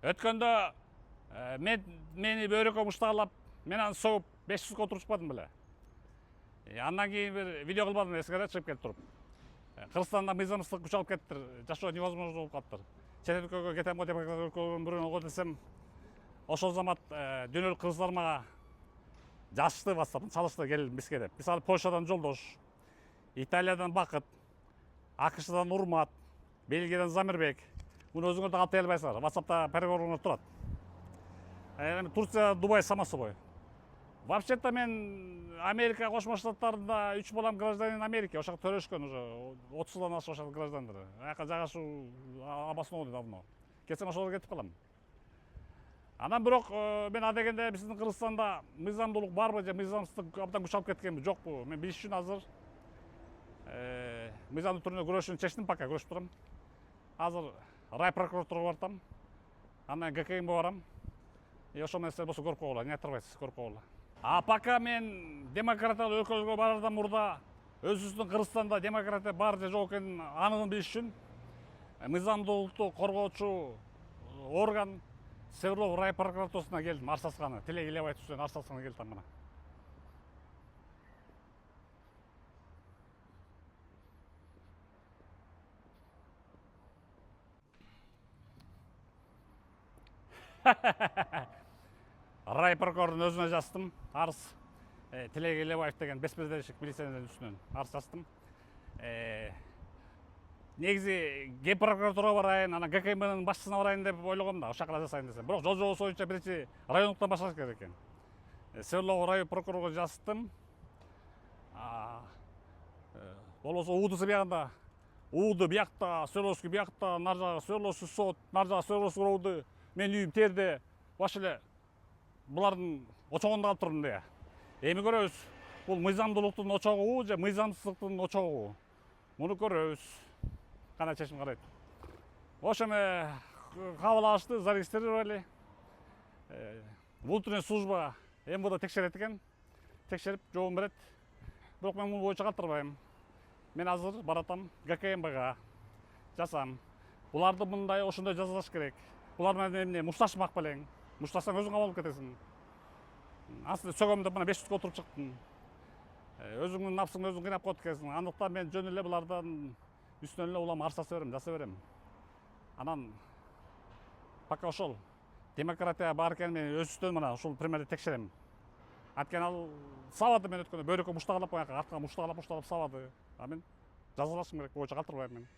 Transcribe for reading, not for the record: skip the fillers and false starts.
Өткөндө мени бөйрөккө муштаалап, мен аны согуп 500 отурушпадым беле. Андан кийин бир видео кылбадым, эсиңерде чыгып кетип туруп. Кыргызстанда мыйзамсыздык күч алып кетиптир, жашоо невозможно болуп калыптыр. Чет өлкөгө кетем го деп өлкөгө десем, ошол замат дүйнөлүк кыргыздар мага жазышты WhatsApp'тан, чалышты кел бизге деп. Мисалы Польшадан Жолдош, Италиядан Бакыт, АКШдан Урмат, Бельгиядан Замирбек. Муну өзүңөр да калптай албайсыңар. WhatsApp'та переговоруңар турат. Турция, Дубай само собой. Вообще-то мен Америка Кошмо Штаттарында 3 балам гражданин Америки, ошо төлөшкөн уже 30 жылдан ашып ошол граждандары. Аяка жайгашуу обоснованный давно. Кетсем ошол кетип калам. Анан бирок мен адегенде биздин Кыргызстанда мыйзамдуулук барбы же мыйзамсыздык абдан күч алып кеткенби, жокпу? Мен билиш үчүн азыр мыйзамдуу түрүндө күрөшүүнү чечтим, пока күрөшүп турам. Азыр рай прокуратурага бартам. Анан ГКМге барам. Ошол нерсе болсо көрүп койгула, эмне айтырбайсыз, көрүп койгула. А пока мен демократиялык өлкөлөргө барардан мурда өзүбүздүн Кыргызстанда демократия бар же жок экенин аныгын билиш үчүн мыйзамдуулукту коргоочу орган Свердлов рай прокуратурасына келдим, Арсасканы, Тилек Илебаев түзгөн Арсасканы келдим мына. Рай прокурордун өзүнө жаздым, арыз. Тилек Илебаев деген беспределщик милиционер үстүнөн арыз жаздым. Негизи Г прокуратурага барайын, анан ГКМнын башчысына барайын деп ойлогом да, ошол жакка жасайын десем. Бирок жол жобосу боюнча биринчи райондуктан башташ керек экен. Свердлов район прокурорго жаздым. Болбосо УУДУсу биягында, УУДу биякта, Свердловский биякта, нар жагы Свердловский сот, нар жагы Свердловский РОУДу, менин үйүм терде. Баш эле булардын очогунда калып турдум да. Эми көрөбүз, бул мыйзамдуулуктун очогубу же мыйзамсыздыктын очогубу? Муну көрөбүз. Кандай чечим карайт. Ошо эме кабыл алышты, зарегистрировали. Внутренняя служба МВД текшерет экен. Текшерип жообун берет. Бирок мен муну боюнча калтырбайм. Мен азыр баратам ГКМга жазам. Буларды мындай ошондой жазалаш керек. Булар менен эмне мушташмак белең. Мушташсаң өзүң кабылып кетесиң. Аслында сөгөм деп мына 500 отуруп чыктым. Өзүңдүн напсыңды өзүң кыйнап коет экенсиң. Андыктан мен жөн эле булардан үстүнөн эле улам арыз жаза берем, жаса берем. Анан пока ошол демократия бар экенин мен өз үстөнөн мына ушул примерди текшерем. Анткени ал сабады мен өткөндө бөйрөккө муштаалап, артка муштаалап сабады. А мен жазалашым керек, боюнча калтырбайм мен.